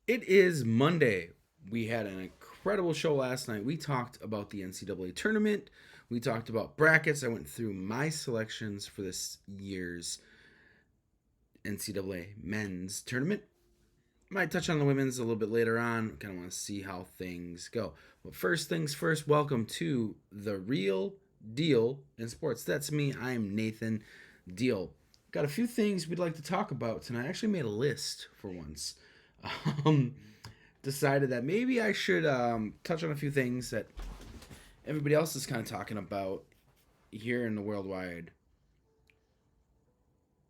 It is Monday. We had an incredible show last night. We talked about the NCAA tournament. We talked about brackets. I went through my selections for this year's NCAA men's tournament. Might touch on the women's a little bit later on. Kind of want to see how things go. But first things first, welcome to the real deal in sports. That's me. I am Nathan Deal. Got a few things we'd like to talk about tonight. I actually made a list for once. Um, Decided that maybe I should touch on a few things that everybody else is kind of talking about here in the worldwide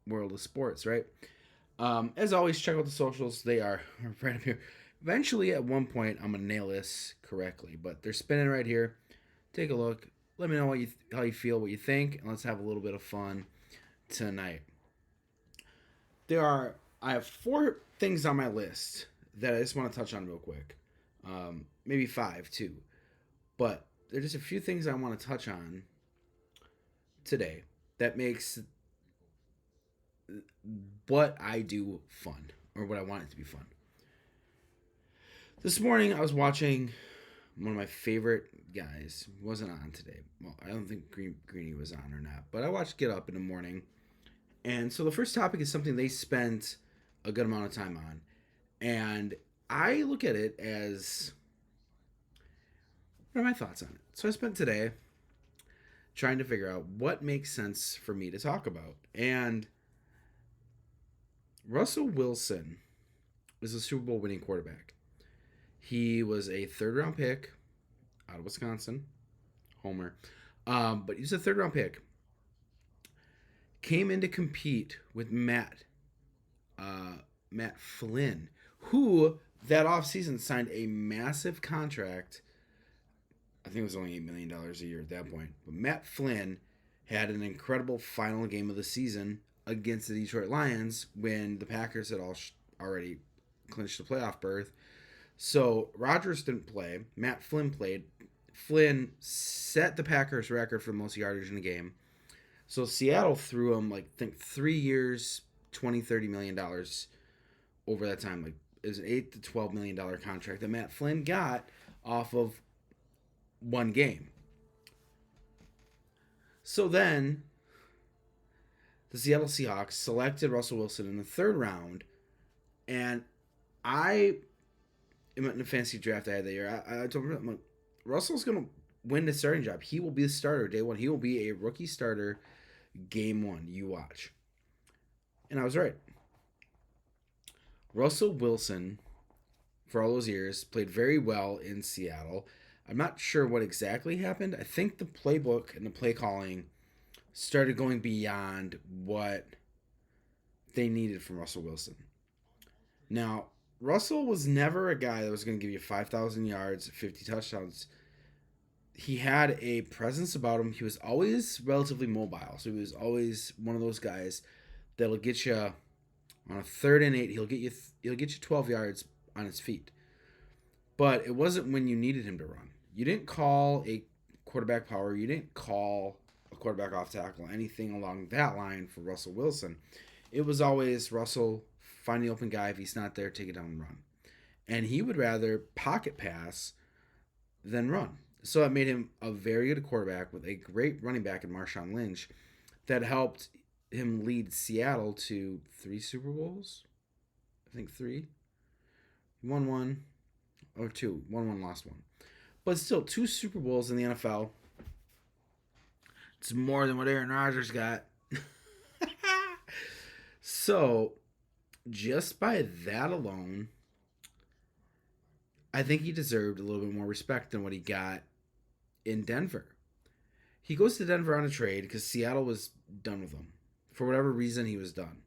world of sports, right? As always, check out the socials. They are right up here. Eventually, at one point, I'm gonna nail this correctly, but they're spinning right here. Take a look. Let me know how you feel, what you think, and let's have a little bit of fun tonight. I have four things on my list that I just want to touch on real quick. Maybe five too, but there's just a few things I want to touch on today that makes what I do fun, or what I want it to be fun. This morning I was watching one of my favorite guys. He wasn't on today. Well, I don't think Greeny was on or not, but I watched Get Up in the morning. And so the first topic is something they spent a good amount of time on. And I look at it as, what are my thoughts on it? So I spent today trying to figure out what makes sense for me to talk about. And Russell Wilson is a Super Bowl winning quarterback. He was a third round pick out of Wisconsin, Homer. But he was a third round pick. Came in to compete with Matt Flynn, who that offseason signed a massive contract. I think it was only $8 million a year at that point. But Matt Flynn had an incredible final game of the season against the Detroit Lions when the Packers had already clinched the playoff berth. So Rodgers didn't play. Matt Flynn played. Flynn set the Packers record for the most yardage in the game. So Seattle threw him, like, I think 3 years, $20-30 million over that time. Like, it was an $8 to $12 million contract that Matt Flynn got off of one game. So then the Seattle Seahawks selected Russell Wilson in the third round, and I in a fantasy draft I had that year, I told him, like, Russell's going to win the starting job. He will be the starter day one. He will be a rookie starter game one. You watch. And I was right. Russell Wilson, for all those years, played very well in Seattle. I'm not sure what exactly happened. I think the playbook and the play calling started going beyond what they needed from Russell Wilson. Now, Russell was never a guy that was going to give you 5,000 yards, 50 touchdowns. He had a presence about him. He was always relatively mobile. So he was always one of those guys that'll get you on a 3rd and 8. He'll get you 12 yards on his feet. But it wasn't when you needed him to run. You didn't call a quarterback power. You didn't call a quarterback off tackle, anything along that line for Russell Wilson. It was always Russell, find the open guy. If he's not there, take it down and run. And he would rather pocket pass than run. So it made him a very good quarterback with a great running back in Marshawn Lynch that helped him lead Seattle to 3 Super Bowls. I think 3. He won 1 or 2. Won 1, lost 1. But still, 2 Super Bowls in the NFL. It's more than what Aaron Rodgers got. So, just by that alone, I think he deserved a little bit more respect than what he got in Denver. He goes to Denver on a trade because Seattle was done with him. For whatever reason, he was done.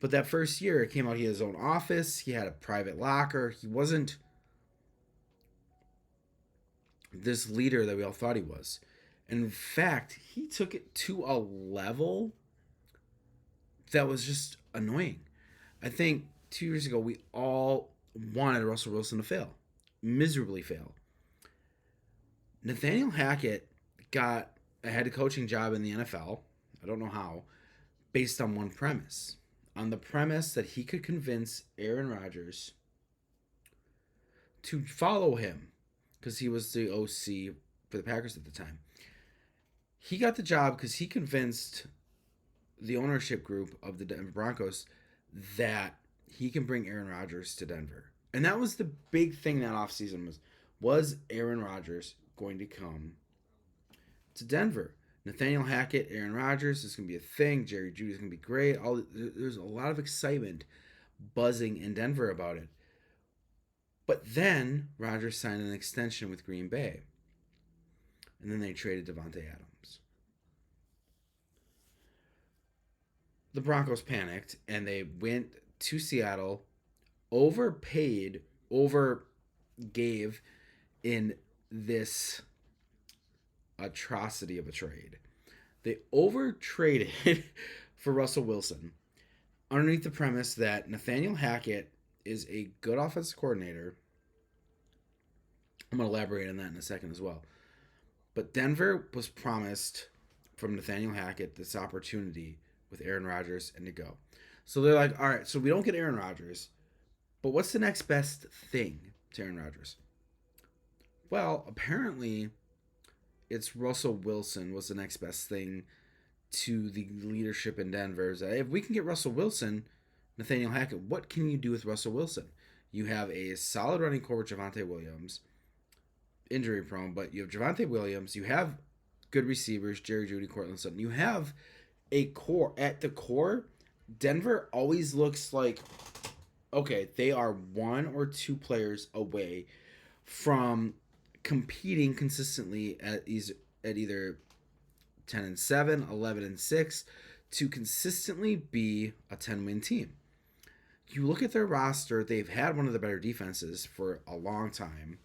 But that first year, it came out he had his own office. He had a private locker. He wasn't this leader that we all thought he was. And in fact, he took it to a level that was just annoying. I think 2 years ago, we all wanted Russell Wilson to fail. Miserably fail. Nathaniel Hackett got a head coaching job in the NFL. I don't know how. Based on one premise. On the premise that he could convince Aaron Rodgers to follow him because he was the OC for the Packers at the time. He got the job because he convinced the ownership group of the Denver Broncos that he can bring Aaron Rodgers to Denver. And that was the big thing that offseason was Aaron Rodgers going to come to Denver? Nathaniel Hackett, Aaron Rodgers is going to be a thing. Jerry Jeudy is going to be great. There's a lot of excitement buzzing in Denver about it. But then Rodgers signed an extension with Green Bay. And then they traded Devontae Adams. The Broncos panicked and they went to Seattle, overpaid, overgave in this atrocity of a trade. They overtraded for Russell Wilson underneath the premise that Nathaniel Hackett is a good offensive coordinator. I'm going to elaborate on that in a second as well. But Denver was promised from Nathaniel Hackett this opportunity with Aaron Rodgers and to go. So they're like, all right, so we don't get Aaron Rodgers, but what's the next best thing to Aaron Rodgers? Well, apparently it's Russell Wilson was the next best thing to the leadership in Denver. Is that if we can get Russell Wilson, Nathaniel Hackett, what can you do with Russell Wilson? You have a solid running core with Javonte Williams, injury prone, but you have Javonte Williams. You have good receivers, Jerry Jeudy, Cortland Sutton. You have a core. At the core, Denver always looks like, okay, they are one or two players away from competing consistently at either 10-7, 11-6 to consistently be a 10-win team. You look at their roster, they've had one of the better defenses for a long time,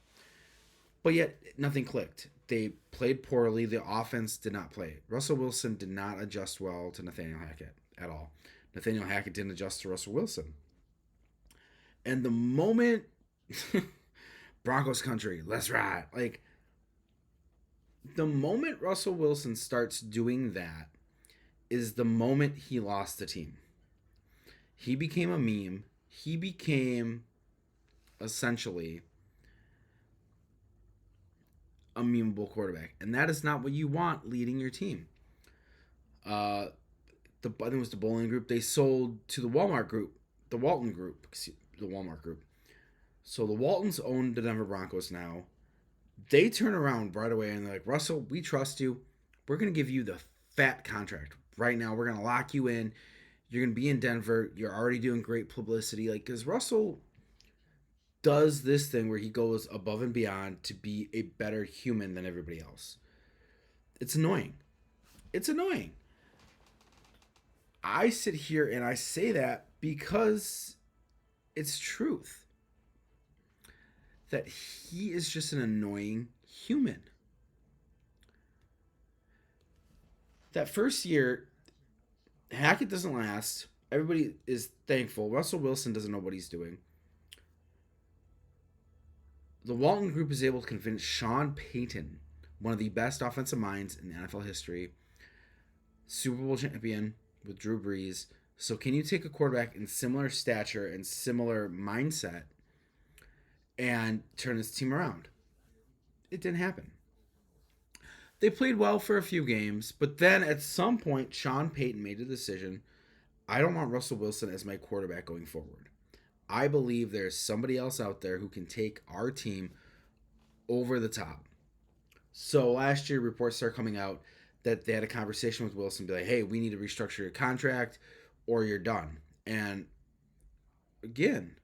but yet nothing clicked. They played poorly. The offense did not play. Russell Wilson did not adjust well to Nathaniel Hackett at all. Nathaniel Hackett didn't adjust to Russell Wilson. And the moment Broncos country, let's ride. Like, the moment Russell Wilson starts doing that is the moment he lost the team. He became a meme. He became essentially a memeable quarterback. And that is not what you want leading your team. I think it was the Bowling Group. They sold to the Walmart Group. The Walton Group. The Walmart Group. So the Waltons own the Denver Broncos now. They turn around right away and they're like, Russell, we trust you. We're going to give you the fat contract. Right now, we're going to lock you in. You're going to be in Denver. You're already doing great publicity. Like, because Russell does this thing where he goes above and beyond to be a better human than everybody else. It's annoying. It's annoying. I sit here and I say that because it's truth. That he is just an annoying human. That first year, Hackett doesn't last. Everybody is thankful. Russell Wilson doesn't know what he's doing. The Walton Group is able to convince Sean Payton, one of the best offensive minds in NFL history, Super Bowl champion with Drew Brees. So can you take a quarterback in similar stature and similar mindset and turn his team around? It didn't happen. They played well for a few games, but then at some point, Sean Payton made a decision. I don't want Russell Wilson as my quarterback going forward. I believe there's somebody else out there who can take our team over the top. So last year, reports started coming out that they had a conversation with Wilson, be like, hey, we need to restructure your contract or you're done. And again,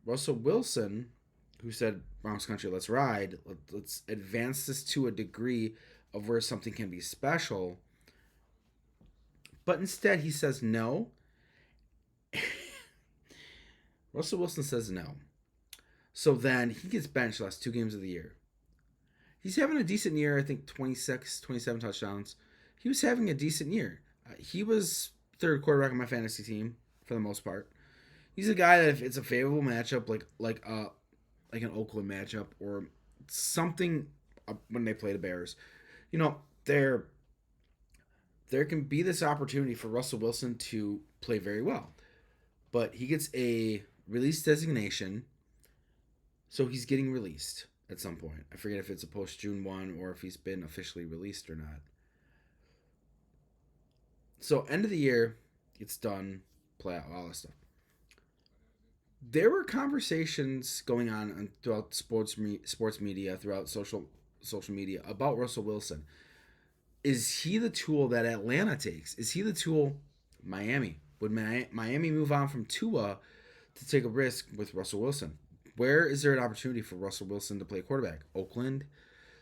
Russell Wilson, who said, Bronx Country, let's ride. Let's advance this to a degree of where something can be special. But instead, he says no. Russell Wilson says no. So then he gets benched the last 2 games of the year. He's having a decent year. I think 26, 27 touchdowns. He was having a decent year. He was third quarterback on my fantasy team for the most part. He's a guy that if it's a favorable matchup, like an Oakland matchup or something when they play the Bears, there can be this opportunity for Russell Wilson to play very well. But he gets a release designation So he's getting released at some point. I forget if it's a post June 1 or if he's been officially released or not. So end of the year, it's done, play out all this stuff. There were conversations going on throughout sports media, throughout social media about Russell Wilson. Is he the tool that Atlanta takes? Is he the tool Miami? Would Miami move on from Tua to take a risk with Russell Wilson? Where is there an opportunity for Russell Wilson to play quarterback? Oakland?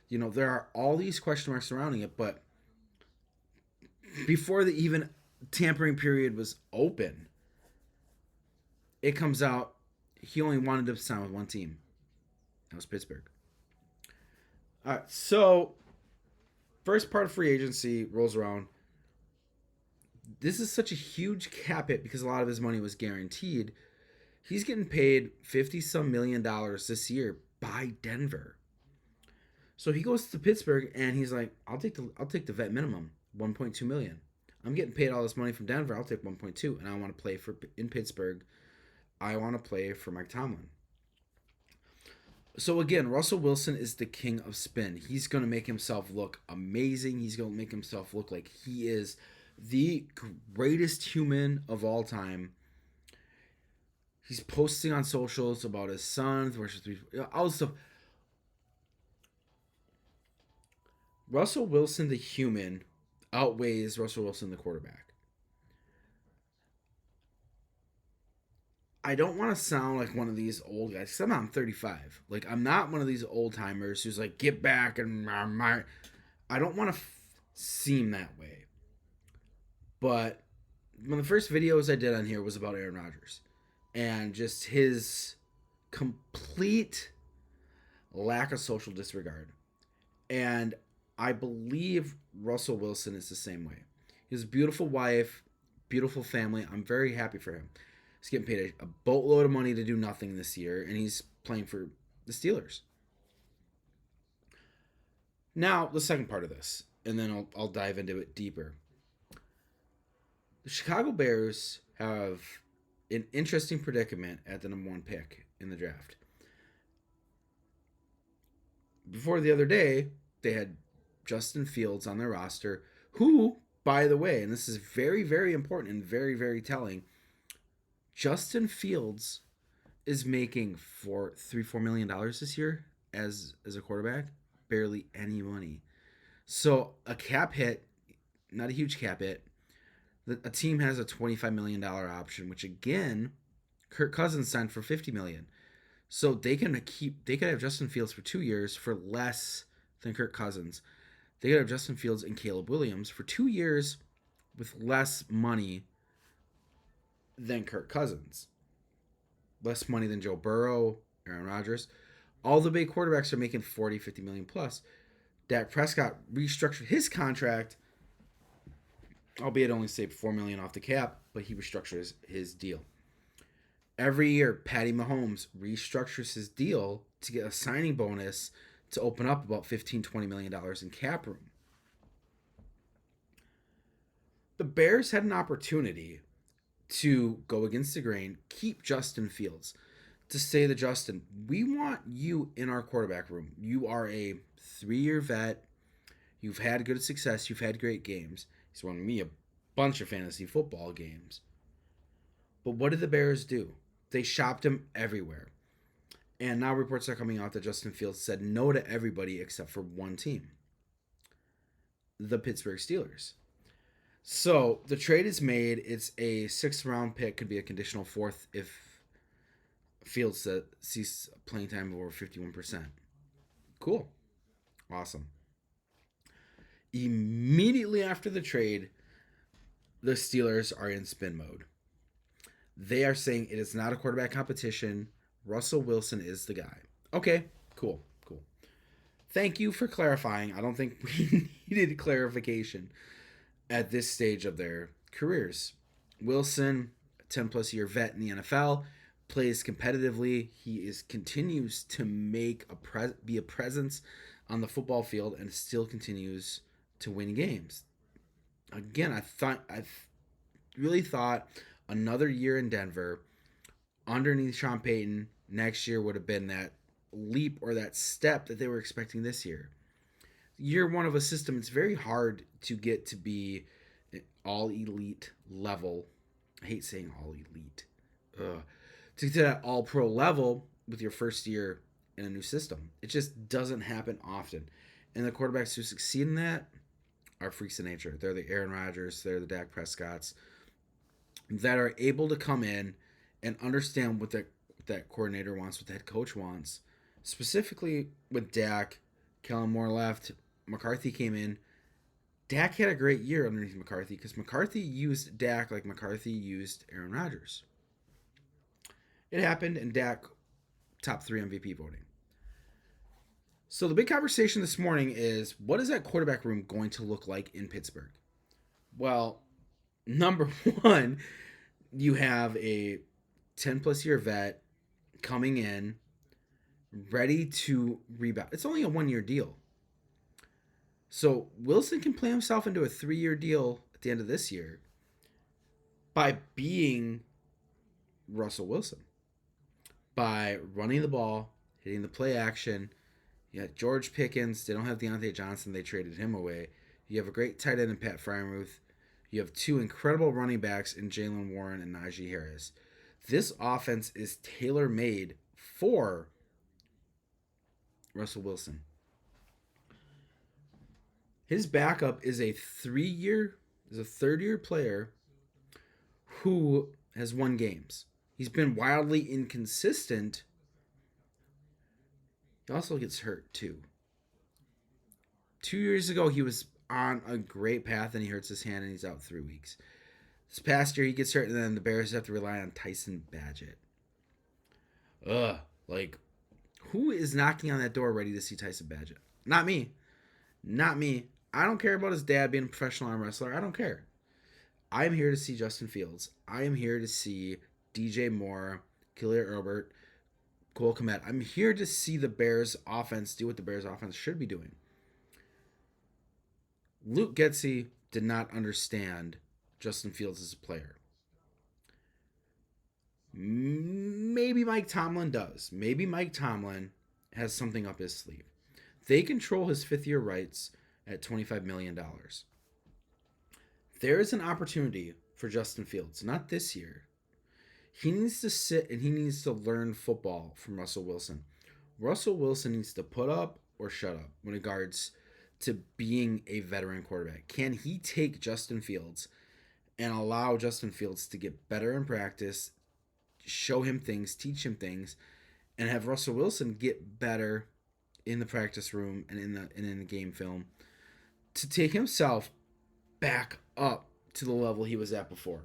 There are all these question marks surrounding it, but before the even tampering period was open, it comes out he only wanted to sign with one team. That was Pittsburgh. All right, so first part of free agency rolls around. This is such a huge cap hit because a lot of his money was guaranteed. He's getting paid 50 some $1 million this year by Denver. So he goes to Pittsburgh and he's like, I'll take the vet minimum, 1.2 million. I'm getting paid all this money from Denver. I'll take 1.2, and I want to play in Pittsburgh. I want to play for Mike Tomlin. So again, Russell Wilson is the king of spin. He's going to make himself look amazing. He's going to make himself look like he is the greatest human of all time. He's posting on socials about his son, all this stuff. Russell Wilson, the human, outweighs Russell Wilson, the quarterback. I don't want to sound like one of these old guys because I'm 35. Like, I'm not one of these old timers who's like, get back and I don't want to seem that way. But one of the first videos I did on here was about Aaron Rodgers and just his complete lack of social disregard. And I believe Russell Wilson is the same way. He has a beautiful wife, beautiful family. I'm very happy for him. He's getting paid a boatload of money to do nothing this year, and he's playing for the Steelers. Now, the second part of this, and then I'll dive into it deeper. The Chicago Bears have an interesting predicament at the number 1 pick in the draft. Before the other day, they had Justin Fields on their roster, who, by the way, and this is very, very important and very, very telling, Justin Fields is making $4 million this year as a quarterback, barely any money. So a cap hit, not a huge cap hit. A team has a $25 million option, which again, Kirk Cousins signed for $50 million. So they could have Justin Fields for 2 years for less than Kirk Cousins. They could have Justin Fields and Caleb Williams for 2 years with less money than Kirk Cousins. Less money than Joe Burrow, Aaron Rodgers. All the big quarterbacks are making 40, 50 million plus. Dak Prescott restructured his contract, albeit only saved $4 million off the cap, but he restructures his deal. Every year, Patty Mahomes restructures his deal to get a signing bonus to open up about $15, $20 million in cap room. The Bears had an opportunity to go against the grain, keep Justin Fields, to say to Justin, we want you in our quarterback room. You are a 3-year vet. You've had good success. You've had great games. He's won me a bunch of fantasy football games. But what did the Bears do? They shopped him everywhere. And now reports are coming out that Justin Fields said no to everybody except for one team, the Pittsburgh Steelers. So the trade is made. It's a 6th round pick, could be a conditional 4th if Fields sees playing time of over 51%. Cool. Awesome. Immediately after the trade, the Steelers are in spin mode. They are saying it is not a quarterback competition. Russell Wilson is the guy. Okay, cool. Thank you for clarifying. I don't think we needed clarification at this stage of their careers. Wilson, a 10-plus year vet in the NFL, plays competitively. He continues to be a presence on the football field and still continues to win games. Again, I really thought another year in Denver underneath Sean Payton next year would have been that leap or that step that they were expecting this year. Year one of a system, it's very hard to get to be an all elite level. I hate saying all elite. Ugh. To get to that all pro level with your first year in a new system. It just doesn't happen often. And the quarterbacks who succeed in that are freaks of nature. They're the Aaron Rodgers, they're the Dak Prescotts that are able to come in and understand what that coordinator wants, what the head coach wants. Specifically with Dak, Kellen Moore left, McCarthy came in. Dak had a great year underneath McCarthy because McCarthy used Dak like McCarthy used Aaron Rodgers. It happened, and Dak top 3 MVP voting. So the big conversation this morning is, what is that quarterback room going to look like in Pittsburgh? Well, number one, you have a 10 plus year vet coming in ready to rebound. It's only a 1-year deal. So Wilson can play himself into a 3-year deal at the end of this year by being Russell Wilson, by running the ball, hitting the play action. You got George Pickens. They don't have Deontay Johnson. They traded him away. You have a great tight end in Pat Freiermuth. You have 2 incredible running backs in Jalen Warren and Najee Harris. This offense is tailor-made for Russell Wilson. His backup is a third-year player who has won games. He's been wildly inconsistent. He also gets hurt too. 2 years ago, he was on a great path and he hurts his hand and he's out 3 weeks. This past year, he gets hurt and then the Bears have to rely on Tyson Bagent. Who is knocking on that door ready to see Tyson Bagent? Not me. Not me. I don't care about his dad being a professional arm wrestler. I don't care. I am here to see Justin Fields. I am here to see DJ Moore, Khalil Herbert, Cole Kmet. I'm here to see the Bears offense do what the Bears offense should be doing. Luke Getsy did not understand Justin Fields as a player. Maybe Mike Tomlin does. Maybe Mike Tomlin has something up his sleeve. They control his 5th-year rights at $25 million. There is an opportunity for Justin Fields, not this year. He needs to sit and he needs to learn football from Russell Wilson. Russell Wilson needs to put up or shut up when it regards to being a veteran quarterback. Can he take Justin Fields and allow Justin Fields to get better in practice, show him things, teach him things, and have Russell Wilson get better in the practice room and in the game film to take himself back up to the level he was at before?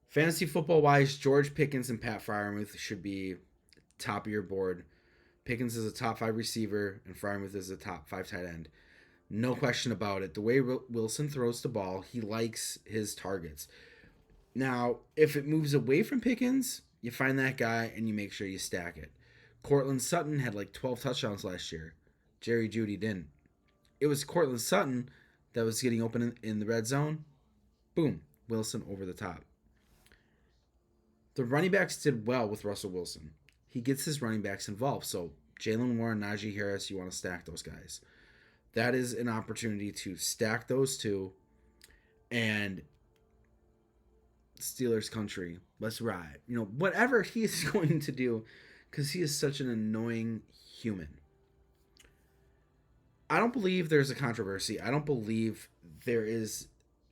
Fantasy football wise, George Pickens and Pat Freiermuth should be top of your board. Pickens is a top 5 receiver and Freiermuth is a top 5 tight end. No question about it. The way Wilson throws the ball, he likes his targets. Now, if it moves away from Pickens, you find that guy and you make sure you stack it. Cortland Sutton had like 12 touchdowns last year. Jerry Jeudy didn't. It was Cortland Sutton that was getting open in the red zone. Boom, Wilson over the top. The running backs did well with Russell Wilson. He gets his running backs involved. So Jalen Warren, Najee Harris, you want to stack those guys. That is an opportunity to stack those two. And Steelers country, let's ride. Whatever he is going to do, because he is such an annoying human. I don't believe there's a controversy. I don't believe there is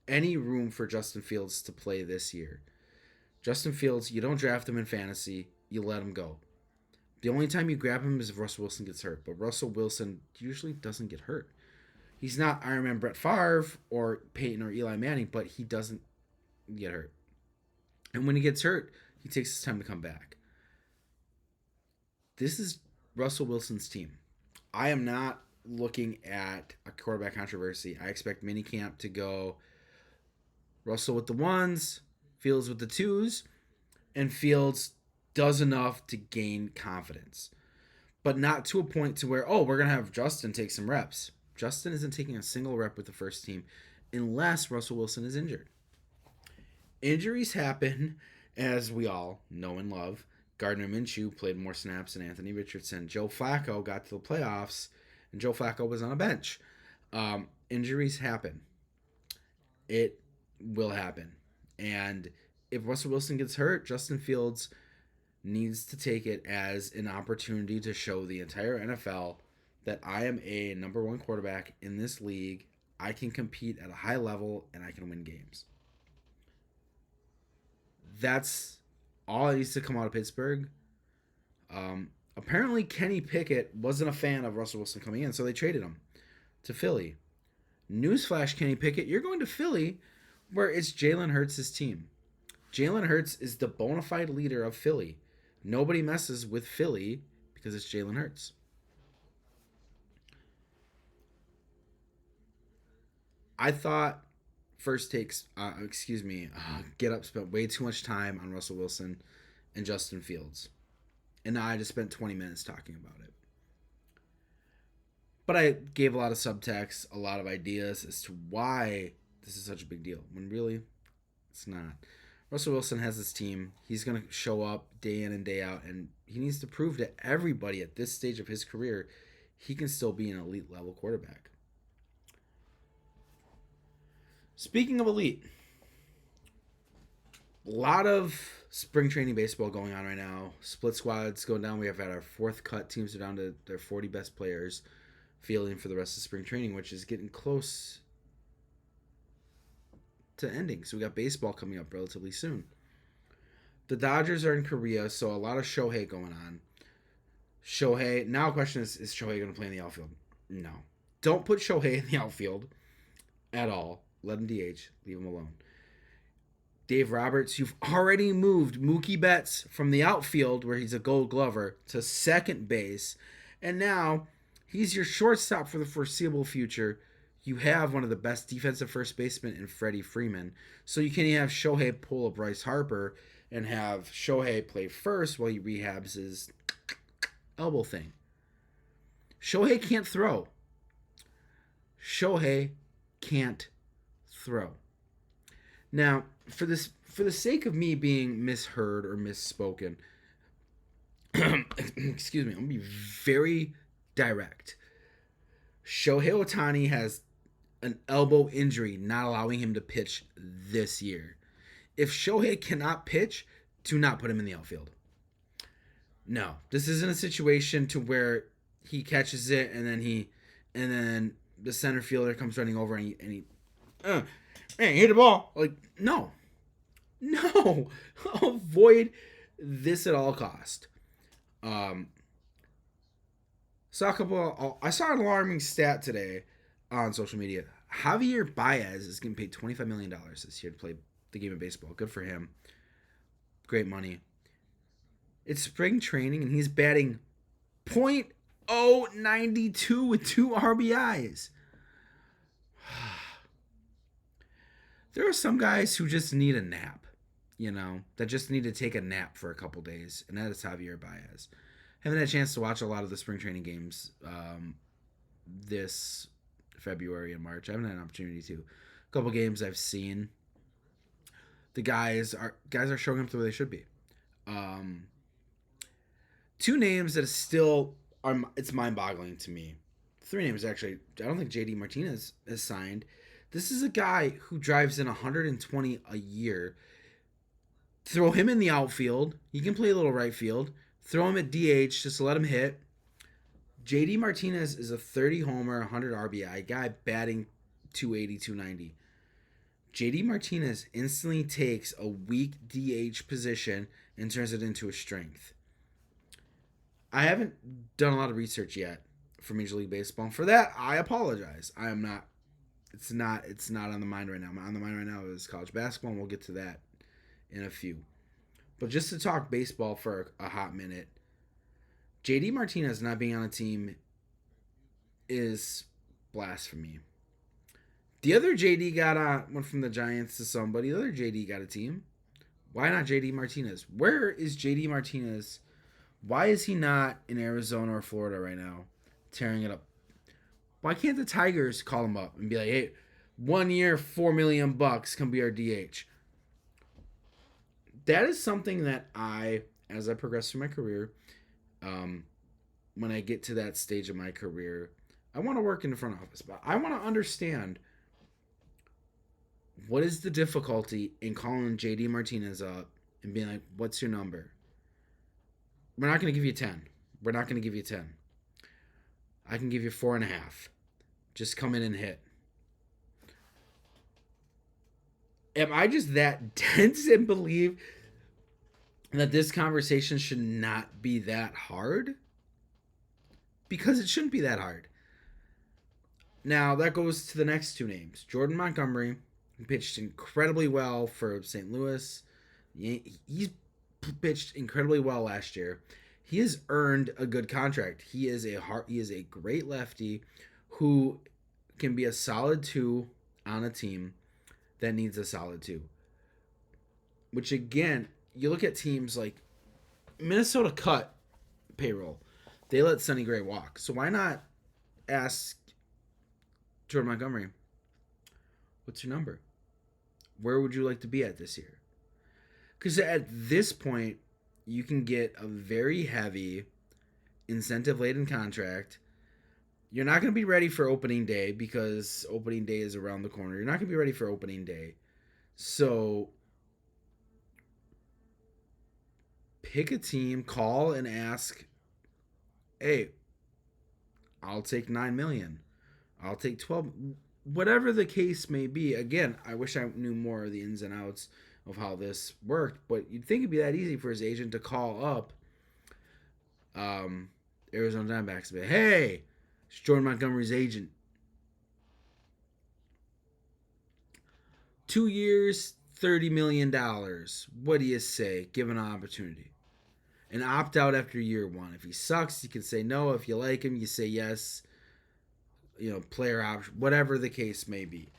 any room for Justin Fields to play this year. Justin Fields, you don't draft him in fantasy. You let him go. The only time you grab him is if Russell Wilson gets hurt. But Russell Wilson usually doesn't get hurt. He's not Iron Man Brett Favre or Peyton or Eli Manning, but he doesn't get hurt. And when he gets hurt, he takes his time to come back. This is Russell Wilson's team. I am not looking at a quarterback controversy. I expect minicamp to go Russell with the 1s, Fields with the 2s, and Fields does enough to gain confidence. But not to a point to where, we're going to have Justin take some reps. Justin isn't taking a single rep with the first team unless Russell Wilson is injured. Injuries happen, as we all know and love. Gardner Minshew played more snaps than Anthony Richardson. Joe Flacco got to the playoffs, and Joe Flacco was on a bench. Injuries happen. It will happen. And if Russell Wilson gets hurt, Justin Fields needs to take it as an opportunity to show the entire NFL that I am a number one quarterback in this league. I can compete at a high level and I can win games. That's all that needs to come out of Pittsburgh. Apparently, Kenny Pickett wasn't a fan of Russell Wilson coming in, so they traded him to Philly. Newsflash, Kenny Pickett, you're going to Philly where it's Jalen Hurts' team. Jalen Hurts is the bona fide leader of Philly. Nobody messes with Philly because it's Jalen Hurts. I thought Get Up spent way too much time on Russell Wilson and Justin Fields. And now I just spent 20 minutes talking about it. But I gave a lot of subtext, a lot of ideas as to why this is such a big deal, when really, it's not. Russell Wilson has his team. He's going to show up day in and day out, and he needs to prove to everybody at this stage of his career he can still be an elite level quarterback. Speaking of elite, a lot of spring training baseball going on right now. Split squads going down. We have had our fourth cut. Teams are down to their 40 best players fielding for the rest of spring training, which is getting close to ending. So we got baseball coming up relatively soon. The Dodgers are in Korea, so a lot of Shohei going on. Shohei, now the question is Shohei going to play in the outfield? No. Don't put Shohei in the outfield at all. Let him DH. Leave him alone. Dave Roberts, you've already moved Mookie Betts from the outfield, where he's a gold glover, to second base. And now he's your shortstop for the foreseeable future. You have one of the best defensive first basemen in Freddie Freeman. So you can't even have Shohei pull a Bryce Harper and have Shohei play first while he rehabs his elbow thing. Shohei can't throw. Shohei can't throw. Now, for the sake of me being misheard or misspoken, excuse me, I'm going to be very direct. Shohei Ohtani has an elbow injury not allowing him to pitch this year. If Shohei cannot pitch, do not put him in the outfield. No, this isn't a situation to where he catches it and then the center fielder comes running over and he man, hit the ball. Like, no. Avoid this at all cost. I saw an alarming stat today on social media. Javier Baez is getting paid $25 million this year to play the game of baseball. Good for him. Great money. It's spring training and he's batting .092 with 2 RBIs. There are some guys who just need a nap, that just need to take a nap for a couple days, and that is Javier Baez. Haven't had a chance to watch a lot of the spring training games this February and March. I haven't had an opportunity to. A couple games I've seen. The guys are showing up to where they should be. Two names that still are, it's mind-boggling to me. 3 names, actually. I don't think JD Martinez has signed. This is a guy who drives in 120 a year. Throw him in the outfield. He can play a little right field. Throw him at DH just to let him hit. JD Martinez is a 30 homer, 100 RBI guy batting 280, 290. JD Martinez instantly takes a weak DH position and turns it into a strength. I haven't done a lot of research yet for Major League Baseball. For that, I apologize. I am not. It's not on the mind right now. On the mind right now is college basketball, and we'll get to that in a few. But just to talk baseball for a hot minute, JD Martinez not being on a team is blasphemy. The other JD went from the Giants to somebody. The other JD got a team. Why not JD Martinez? Where is JD Martinez? Why is he not in Arizona or Florida right now tearing it up? Why can't the Tigers call him up and be like, hey, 1 year, $4 million, come be our DH? That is something that I as I progress through my career, um, when I get to that stage of my career, I want to work in the front office, but I want to understand what is the difficulty in calling JD Martinez up and being like, "What's your number?" We're not going to give you 10. We're not going to give you 10. I can give you 4.5. Just come in and hit. Am I just that dense and believe that this conversation should not be that hard? Because it shouldn't be that hard. Now, that goes to the next two names. Jordan Montgomery, who pitched incredibly well for St. Louis. He's pitched incredibly well last year. He has earned a good contract. He is a great lefty who can be a solid 2 on a team that needs a solid 2. Which again, you look at teams like Minnesota cut payroll. They let Sonny Gray walk. So why not ask Jordan Montgomery, what's your number? Where would you like to be at this year? Because at this point, you can get a very heavy, incentive-laden contract. You're not going to be ready for opening day because opening day is around the corner. You're not going to be ready for opening day. So pick a team, call and ask, hey, I'll take $9 million. I'll take 12, whatever the case may be. Again, I wish I knew more of the ins and outs of how this worked, but you'd think it'd be that easy for his agent to call up Arizona Diamondbacks and be, hey, it's Jordan Montgomery's agent. 2 years, $30 million. What do you say? Give an opportunity. And opt out after year 1. If he sucks, you can say no. If you like him, you say yes. Player option, whatever the case may be.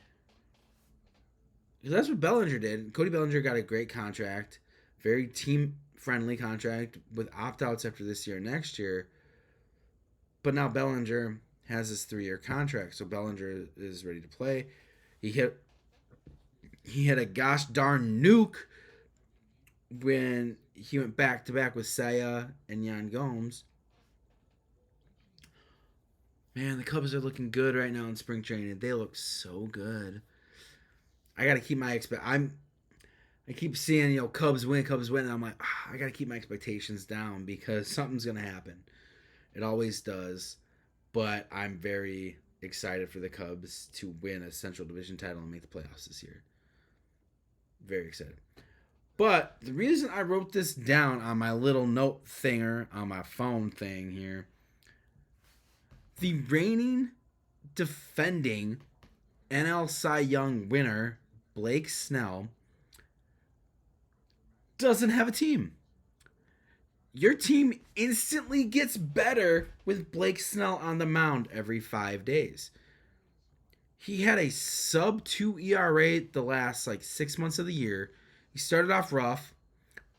Because that's what Bellinger did. Cody Bellinger got a great contract, very team-friendly contract with opt-outs after this year and next year. But now Bellinger has his 3-year contract, so Bellinger is ready to play. He hit a gosh darn nuke when he went back-to-back with Saya and Yan Gomes. Man, the Cubs are looking good right now in spring training. They look so good. I gotta keep my I keep seeing Cubs win, and I'm like, I gotta keep my expectations down because something's gonna happen. It always does, but I'm very excited for the Cubs to win a Central Division title and make the playoffs this year. Very excited. But the reason I wrote this down on my little note thinger on my phone thing here. The reigning, defending NL Cy Young winner, Blake Snell, doesn't have a team. Your team instantly gets better with Blake Snell on the mound every 5 days. He had a sub-2 ERA the last 6 months of the year. He started off rough,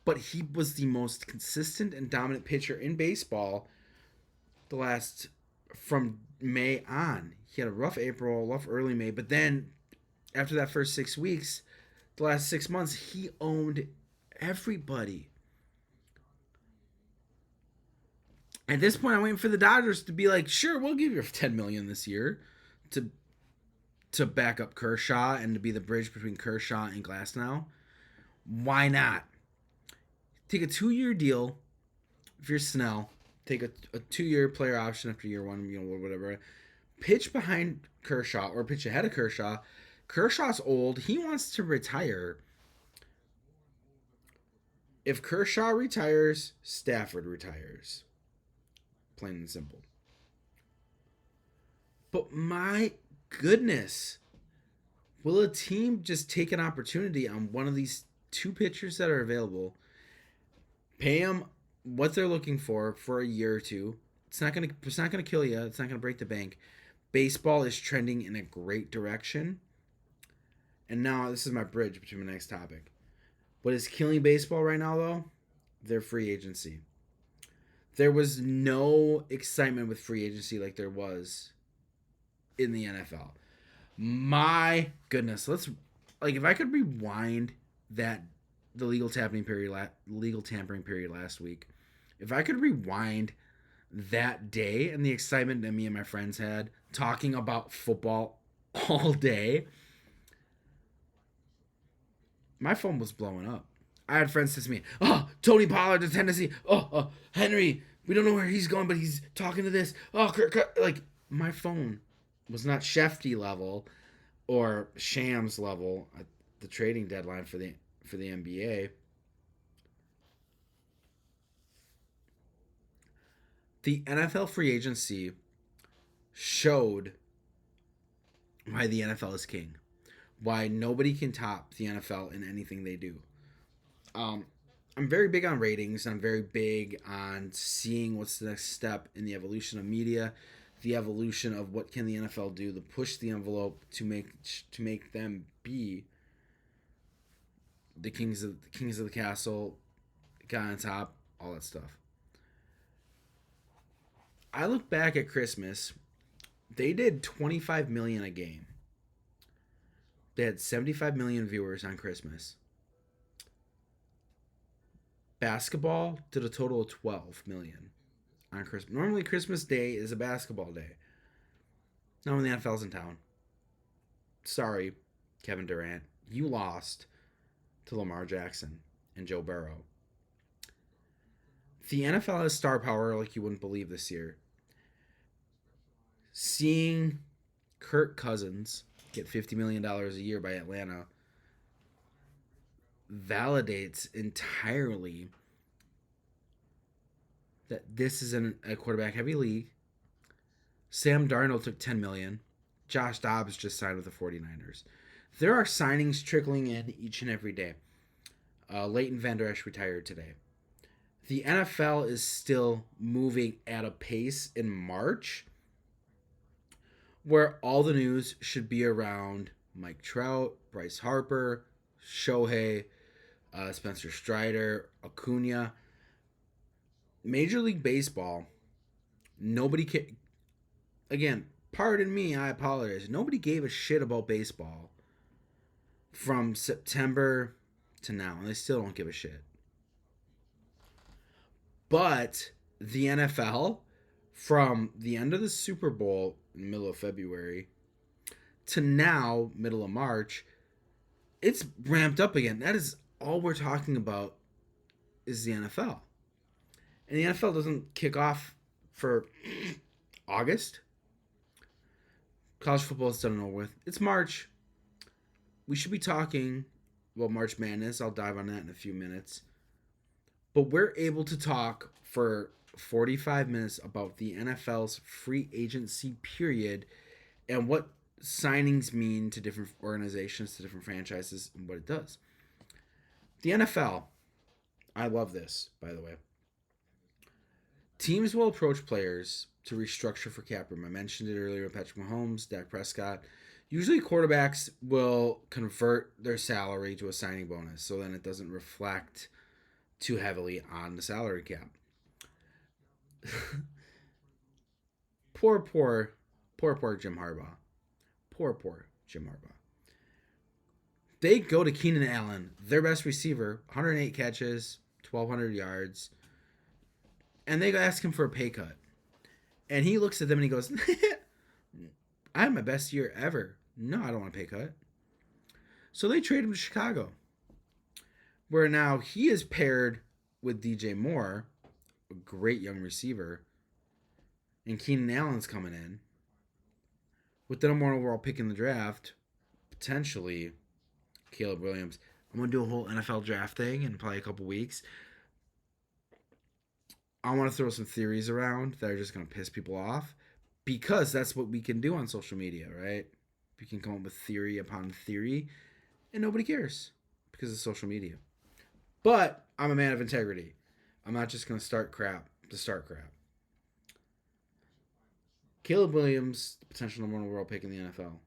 but he was the most consistent and dominant pitcher in baseball from May on. He had a rough April, rough early May, but then after that first 6 weeks, the last 6 months, he owned everybody. At this point, I'm waiting for the Dodgers to be like, sure, we'll give you $10 million this year to back up Kershaw and to be the bridge between Kershaw and Glasnow. Why not? Take a 2-year deal if you're Snell. Take a 2-year player option after year 1, whatever. Pitch behind Kershaw or pitch ahead of Kershaw. Kershaw's old. He wants to retire. If Kershaw retires, Stafford retires. Plain and simple. But my goodness, will a team just take an opportunity on one of these 2 pitchers that are available, pay them what they're looking for a year or 2? It's not gonna kill you. It's not gonna break the bank. Baseball is trending in a great direction. And now this is my bridge between the next topic. What is killing baseball right now, though? Their free agency. There was no excitement with free agency like there was in the NFL. My goodness, if I could rewind that the legal tampering period last week. If I could rewind that day and the excitement that me and my friends had talking about football all day, my phone was blowing up. I had friends to me, "Oh, Tony Pollard to Tennessee. Oh, Henry, we don't know where he's going, but he's talking to this. Oh, like my phone was not Shefty level or Shams level at the trading deadline for the NBA. The NFL free agency showed why the NFL is king, why nobody can top the NFL in anything they do. Um, I'm very big on ratings. I'm very big on seeing what's the next step in the evolution of media, the evolution of what can the NFL do to push the envelope to make them be the kings of the castle, guy on top, all that stuff. I look back at Christmas. They did 25 million a game. They had 75 million viewers on Christmas. Basketball did a total of 12 million on Christmas. Normally, Christmas Day is a basketball day. Not when the NFL's in town. Sorry, Kevin Durant. You lost to Lamar Jackson and Joe Burrow. The NFL has star power like you wouldn't believe this year. Seeing Kirk Cousins get $50 million a year by Atlanta validates entirely that this is a quarterback heavy league. Sam Darnold took 10 million. Josh Dobbs just signed with the 49ers. There are signings trickling in each and every day. Leighton Vander Esch retired today. The NFL is still moving at a pace in March where all the news should be around Mike Trout, Bryce Harper, Shohei, Spencer Strider, Acuna. Major League Baseball, nobody can. Again, pardon me, I apologize. Nobody gave a shit about baseball from September to now, and they still don't give a shit. But the NFL, from the end of the Super Bowl in the middle of February to now, middle of March, it's ramped up again. That is all we're talking about is the NFL. And the NFL doesn't kick off for August. College football is done and over with. It's March. We should be talking about March Madness. I'll dive on that in a few minutes. But we're able to talk for 45 minutes about the NFL's free agency period and what signings mean to different organizations, to different franchises, and what it does. The NFL, I love this, by the way. Teams will approach players to restructure for cap room. I mentioned it earlier with Patrick Mahomes, Dak Prescott. Usually quarterbacks will convert their salary to a signing bonus so then it doesn't reflect too heavily on the salary cap. poor Jim Harbaugh. Poor Jim Harbaugh. They go to Keenan Allen, their best receiver, 108 catches, 1,200 yards, and they ask him for a pay cut. And he looks at them and he goes, I had my best year ever. No, I don't want a pay cut. So they trade him to Chicago, where now he is paired with DJ Moore, a great young receiver, and Keenan Allen's coming in with the number one overall pick in the draft, potentially Caleb Williams. I'm going to do a whole NFL draft thing in probably a couple weeks. I want to throw some theories around that are just going to piss people off because that's what we can do on social media, right? We can come up with theory upon theory and nobody cares because of social media. But I'm a man of integrity. I'm not just going to start crap to start crap. Caleb Williams, the potential number one overall pick in the NFL,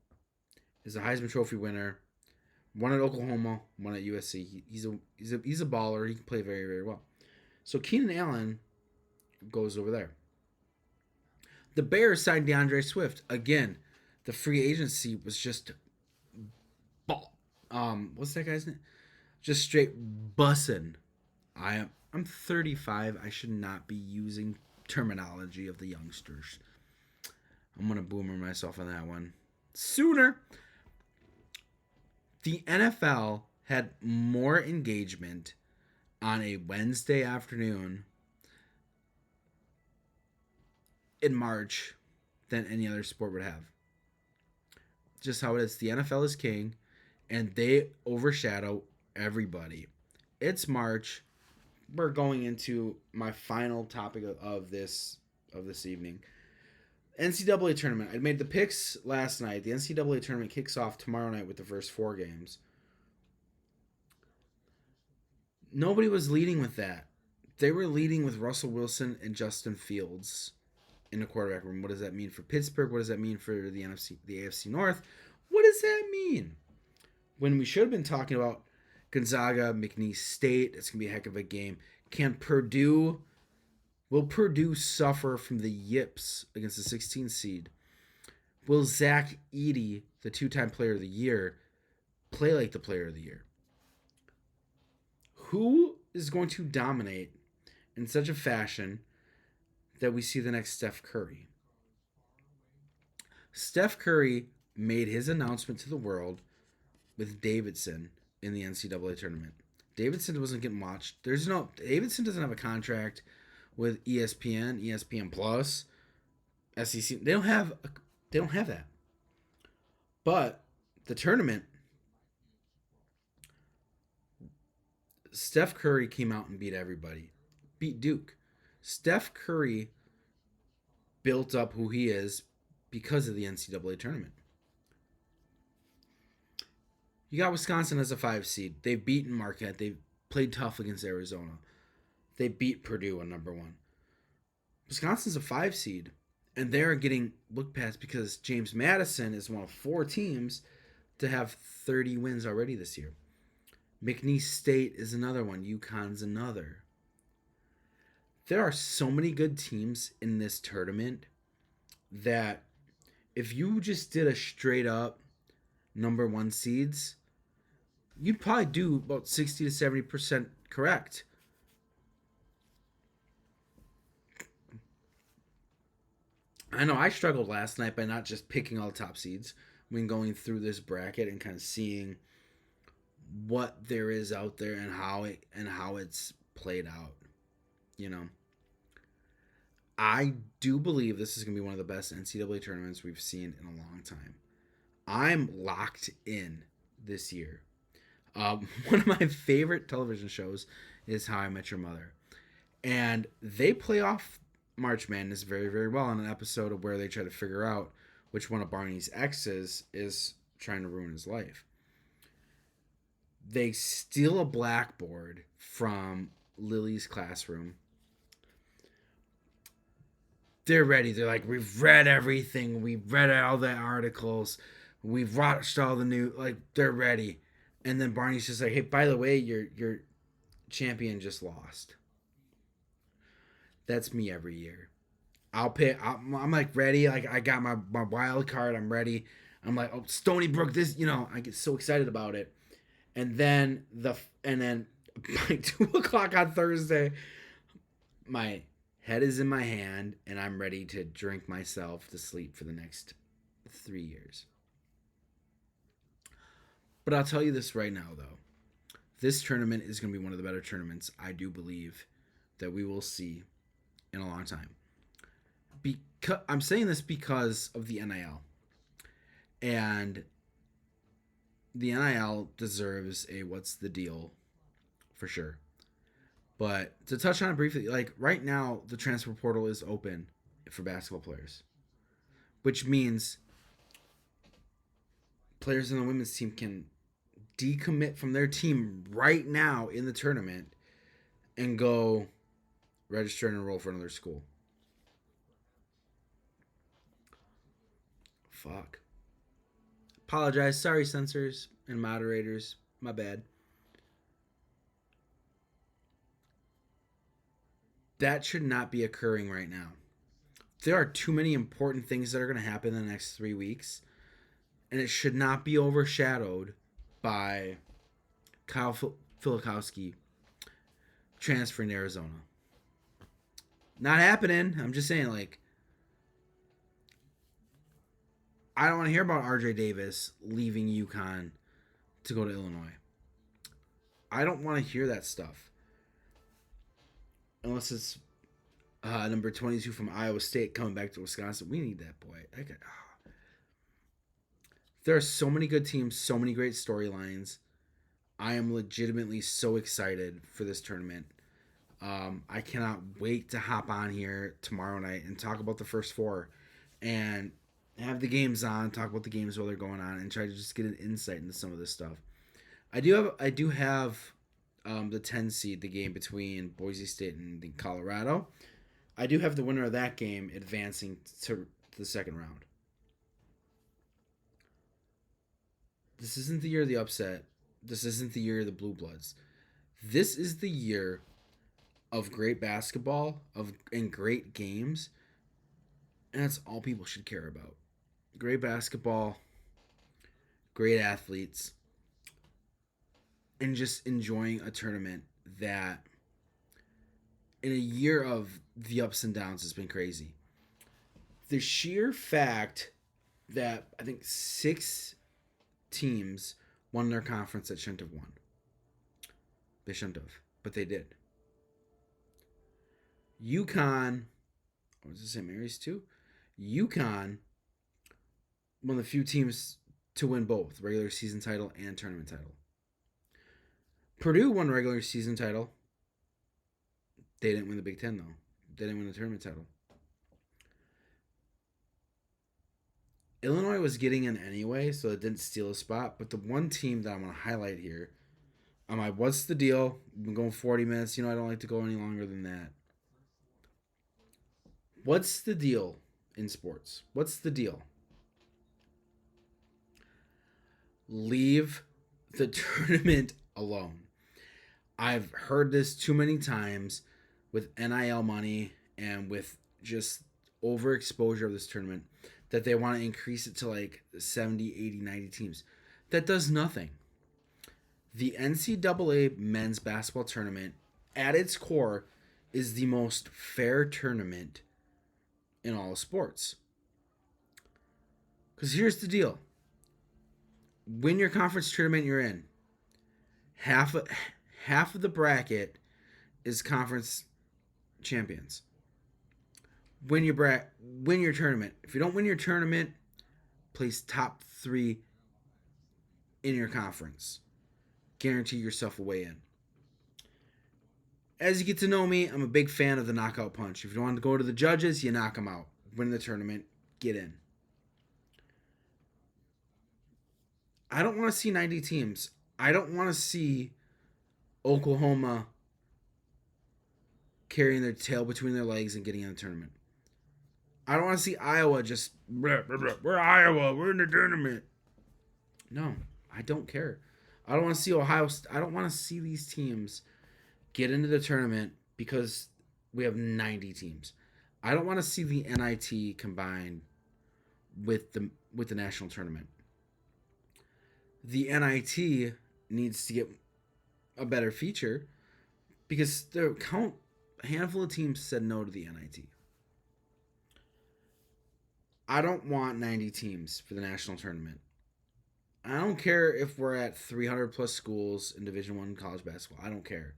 is a Heisman Trophy winner. One at Oklahoma, one at USC. He's a baller. He can play very, very well. So Keenan Allen goes over there. The Bears signed DeAndre Swift. Again, the free agency was just what's that guy's name? just straight bussin'. I'm 35. I should not be using terminology of the youngsters. I'm gonna boomer myself on that one. Sooner, the NFL had more engagement on a Wednesday afternoon in March than any other sport would have. Just how it is. The NFL is king, and they overshadow everybody. It's March. We're going into my final topic of this evening. NCAA tournament. I made the picks last night. The NCAA tournament kicks off tomorrow night with the first 4 games. Nobody was leading with that. They were leading with Russell Wilson and Justin Fields in the quarterback room. What does that mean for Pittsburgh? What does that mean for the AFC North? What does that mean? When we should have been talking about Gonzaga, McNeese State, it's gonna be a heck of a game. Will Purdue suffer from the yips against the 16th seed? Will Zach Edey, the 2-time Player of the Year, play like the Player of the Year? Who is going to dominate in such a fashion that we see the next Steph Curry? Steph Curry made his announcement to the world with Davidson in the NCAA tournament. Davidson wasn't getting watched. Davidson doesn't have a contract with ESPN, ESPN Plus, SEC. They don't have that. But the tournament, Steph Curry came out and beat everybody. Beat Duke. Steph Curry built up who he is because of the NCAA tournament. You got Wisconsin as a 5 seed. They've beaten Marquette. They've played tough against Arizona. They beat Purdue on number 1. Wisconsin's a 5 seed, and they're getting looked past because James Madison is one of 4 teams to have 30 wins already this year. McNeese State is another one. UConn's another. There are so many good teams in this tournament that if you just did a straight up number 1 seeds, you'd probably do about 60 to 70% correct. I know I struggled last night by not just picking all the top seeds when going through this bracket and kind of seeing what there is out there and how it's played out. You know, I do believe this is going to be one of the best NCAA tournaments we've seen in a long time. I'm locked in this year. One of my favorite television shows is How I Met Your Mother. And they play off March Madness very, very well in an episode of where they try to figure out which one of Barney's exes is trying to ruin his life. They steal a blackboard from Lily's classroom. They're ready. They're like, we've read everything. We've read all the articles. We've watched all the new, like, they're ready. And then Barney's just like, hey, by the way, your champion just lost. That's me every year. I'm like ready. Like I got my wild card. I'm ready. I'm like, oh, Stony Brook, this, I get so excited about it. And then by 2:00 on Thursday, my head is in my hand and I'm ready to drink myself to sleep for the next 3 years. But I'll tell you this right now, though. This tournament is going to be one of the better tournaments, I do believe, that we will see in a long time. I'm saying this because of the NIL. And the NIL deserves a what's the deal for sure. But to touch on it briefly, like right now, the transfer portal is open for basketball players, which means players in the women's team can decommit from their team right now in the tournament and go register and enroll for another school. Fuck. Apologize. Sorry, censors and moderators. My bad. That should not be occurring right now. There are too many important things that are going to happen in the next 3 weeks, and it should not be overshadowed by Filikowski transferring to Arizona. Not happening. I'm just saying, like, I don't want to hear about RJ Davis leaving UConn to go to Illinois. I don't want to hear that stuff. Unless it's number 22 from Iowa State coming back to Wisconsin. We need that boy. There are so many good teams, so many great storylines. I am legitimately so excited for this tournament. I cannot wait to hop on here tomorrow night and talk about the first four and have the games on, talk about the games while they're going on, and try to just get an insight into some of this stuff. I do have the 10 seed, the game between Boise State and Colorado. I do have the winner of that game advancing to the second round. This isn't the year of the upset. This isn't the year of the Blue Bloods. This is the year of great basketball and great games, and that's all people should care about. Great basketball, great athletes, and just enjoying a tournament that in a year of the ups and downs has been crazy. The sheer fact that I think 6 teams won their conference that shouldn't have won. They shouldn't have, but they did. UConn, what was it, St. Mary's too? UConn, one of the few teams to win both regular season title and tournament title. Purdue won regular season title. They didn't win the Big Ten, though. They didn't win the tournament title. Illinois was getting in anyway, so it didn't steal a spot. But the one team that I want to highlight here, I'm like, what's the deal? We've been going 40 minutes. I don't like to go any longer than that. What's the deal in sports? What's the deal? Leave the tournament alone. I've heard this too many times with NIL money and with just overexposure of this tournament that they want to increase it to like 70, 80, 90 teams. That does nothing. The NCAA men's basketball tournament at its core is the most fair tournament in all sports. Because here's the deal. Win your conference tournament you're in. Half of the bracket is conference champions. Win your tournament. If you don't win your tournament, place top 3 in your conference. Guarantee yourself a way in. As you get to know me, I'm a big fan of the knockout punch. If you want to go to the judges, you knock them out. Win the tournament, get in. I don't want to see 90 teams. I don't want to see Oklahoma carrying their tail between their legs and getting in the tournament. I don't want to see Iowa just, we're Iowa, we're in the tournament. No, I don't care. I don't want to see Ohio. I don't want to see these teams get into the tournament because we have 90 teams. I don't want to see the NIT combined with the national tournament. The NIT needs to get a better feature because a handful of teams said no to the NIT. I don't want 90 teams for the national tournament. I don't care if we're at 300 plus schools in Division I college basketball. I don't care.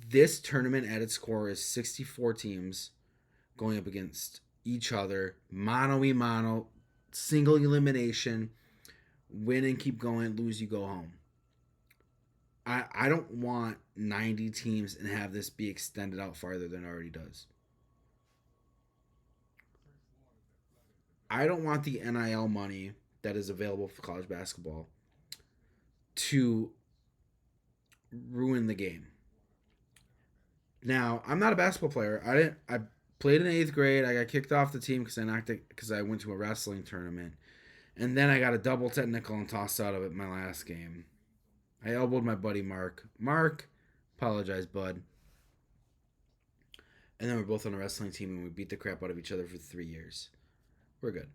This tournament at its core is 64 teams going up against each other, mano-a-mano, single elimination, win and keep going, lose you go home. I don't want 90 teams and have this be extended out farther than it already does. I don't want the NIL money that is available for college basketball to ruin the game. Now, I'm not a basketball player. I played in 8th grade. I got kicked off the team because I went to a wrestling tournament. And then I got a double technical and tossed out of it my last game. I elbowed my buddy Mark. Mark, apologize, bud. And then we're both on a wrestling team and we beat the crap out of each other for 3 years. We're good.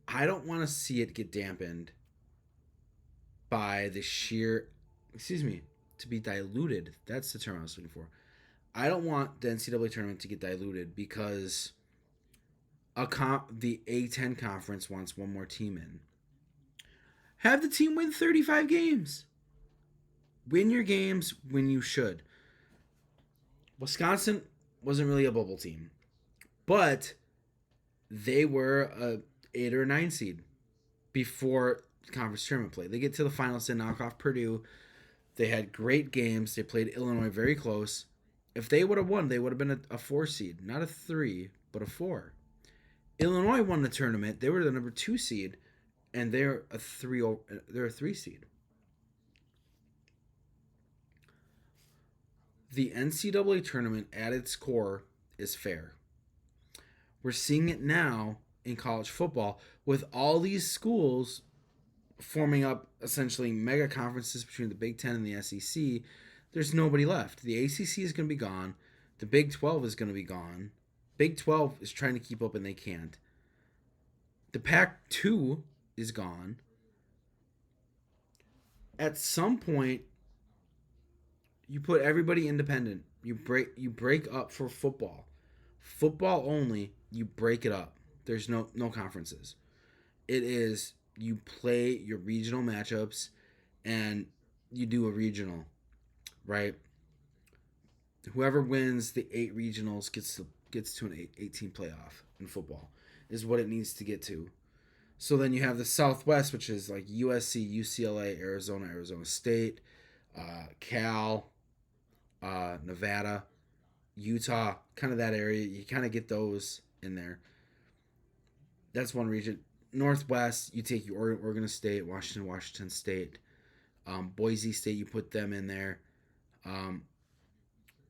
I don't want to see it get dampened by the sheer, excuse me, to be diluted. That's the term I was looking for. I don't want the NCAA tournament to get diluted because the A10 conference wants one more team in. Have the team win 35 games. Win your games when you should. Wisconsin wasn't really a bubble team, but they were a 8 or 9 seed before conference tournament play. They get to the finals and knock off Purdue. They had great games. They played Illinois very close. If they would have won, they would have been a 4 seed, not a 3, but a 4. Illinois won the tournament. They were the number 2 seed, and they're a 3. They're a 3 seed. The NCAA tournament at its core is fair. We're seeing it now in college football with all these schools forming up essentially mega conferences between the Big Ten and the SEC. There's nobody left. The ACC is going to be gone. The Big 12 is going to be gone. Big 12 is trying to keep up and they can't. The Pac 2 is gone. At some point, you put everybody independent. You break up for football. Football only, you break it up. There's no conferences. It is you play your regional matchups and you do a regional, right? Whoever wins the 8 regionals gets to an 18 playoff in football is what it needs to get to. So then you have the Southwest, which is like USC, UCLA, Arizona State, Cal, Nevada, Utah, kind of that area. You kind of get those in there. That's one region. Northwest, you take your Oregon State, Washington State, Boise State. You put them in there.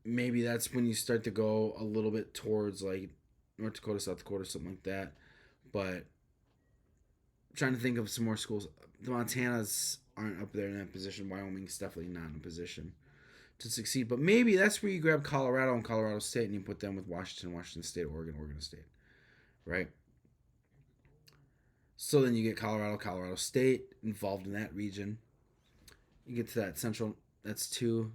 Maybe that's when you start to go a little bit towards like North Dakota, South Dakota, something like that. But I'm trying to think of some more schools. The Montanas aren't up there in that position. Wyoming's definitely not in a position to succeed. But maybe that's where you grab Colorado and Colorado State and you put them with Washington State, Oregon State, right? So then you get Colorado State involved in that region. You get to that central. That's 2.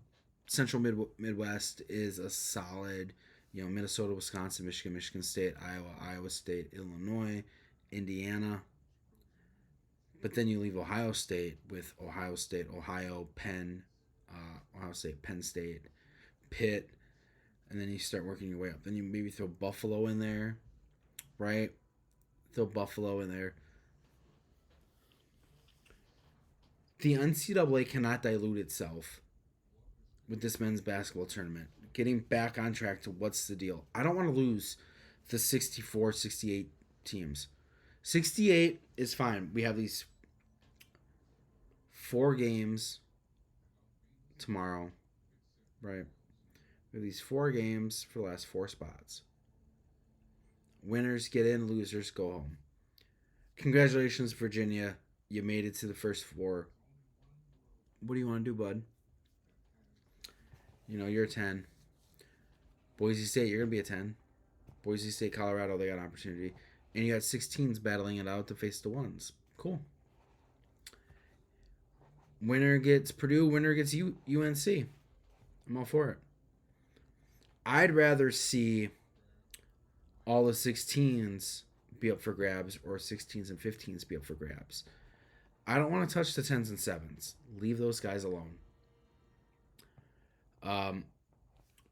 Central Midwest is a solid, Minnesota, Wisconsin, Michigan State, Iowa State, Illinois, Indiana. But then you leave Ohio State with Ohio State, Penn State, Pitt, and then you start working your way up. Then you maybe throw Buffalo in there, right? Throw Buffalo in there. The NCAA cannot dilute itself with this men's basketball tournament. Getting back on track to what's the deal. I don't want to lose the 64, 68 teams. 68 is fine. We have these 4 games tomorrow, right? We have these 4 games for the last 4 spots. Winners get in, losers go home. Congratulations, Virginia. You made it to the first 4. What do you want to do, bud? You're a 10. Boise State, you're going to be a 10. Boise State, Colorado, they got an opportunity. And you got 16s battling it out to face the 1s. Cool. Winner gets Purdue, winner gets UNC. I'm all for it. I'd rather see all the 16s be up for grabs or 16s and 15s be up for grabs. I don't want to touch the 10s and 7s. Leave those guys alone.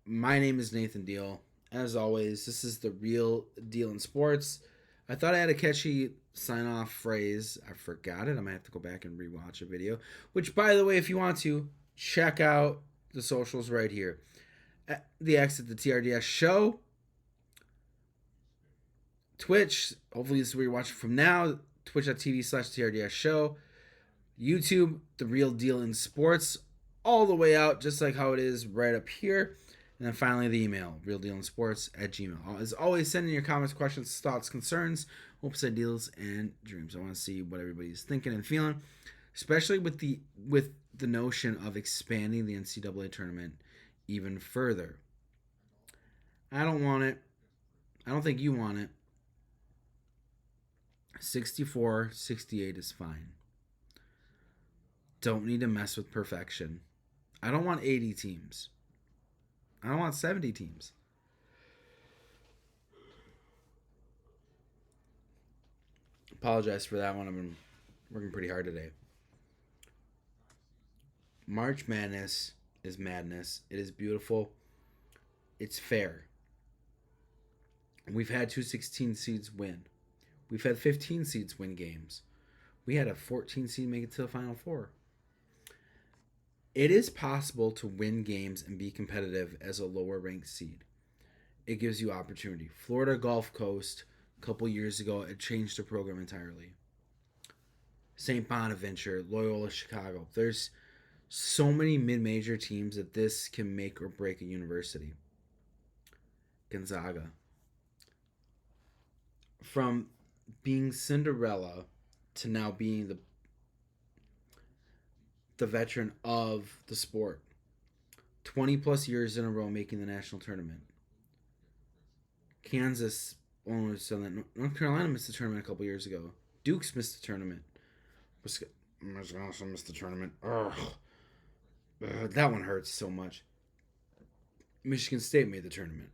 My name is Nathan Deal. As always, this is the Real Deal in Sports. I thought I had a catchy sign-off phrase. I forgot it. I might have to go back and rewatch a video. Which, by the way, if you want to, check out the socials right here. The Exit, the TRDS show. Twitch. Hopefully this is where you're watching from now. Twitch.tv/TRDS show. YouTube, The Real Deal in Sports. All the way out, just like how it is right up here. And then finally the email, realdealinsports@gmail.com. As always, send in your comments, questions, thoughts, concerns, hopes, ideals, and dreams. I want to see what everybody's thinking and feeling, especially with the notion of expanding the NCAA tournament even further. I don't want it. I don't think you want it. 64, 68 is fine. don't need to mess with perfection. I don't want 80 teams. I don't want 70 teams. Apologize for that one. I've been working pretty hard today. March Madness is madness. It is beautiful. It's fair. We've had two 16 seeds win. We've had 15 seeds win games. We had a 14 seed make it to the Final Four. It is possible to win games and be competitive as a lower ranked seed. It gives you opportunity. Florida Gulf Coast, a couple years ago, it changed the program entirely. St. Bonaventure, Loyola Chicago. There's so many mid-major teams that this can make or break a university. Gonzaga. From being Cinderella to now being the veteran of the sport. 20 plus years in a row making the national tournament. Kansas almost done that. North Carolina missed the tournament a couple years ago. Duke's missed the tournament. Wisconsin missed the tournament. Ugh. That one hurts so much. Michigan State made the tournament.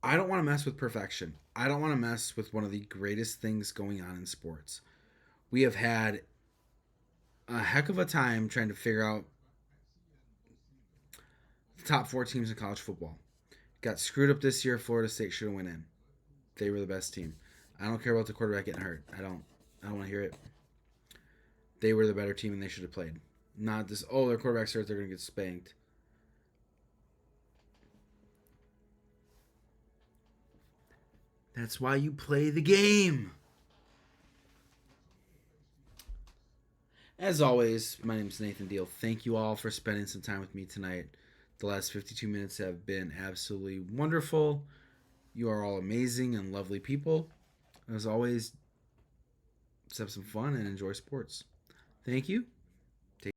I don't want to mess with perfection. I don't want to mess with one of the greatest things going on in sports. We have had a heck of a time trying to figure out the top four teams in college football. Got screwed up this year. Florida State should have went in. They were the best team. I don't care about the quarterback getting hurt. I don't want to hear it. They were the better team and they should have played. Not this, oh, their quarterback's hurt, they're going to get spanked. That's why you play the game. As always, my name is Nathan Deal. Thank you all for spending some time with me tonight. The last 52 minutes have been absolutely wonderful. You are all amazing and lovely people. As always, let's have some fun and enjoy sports. Thank you.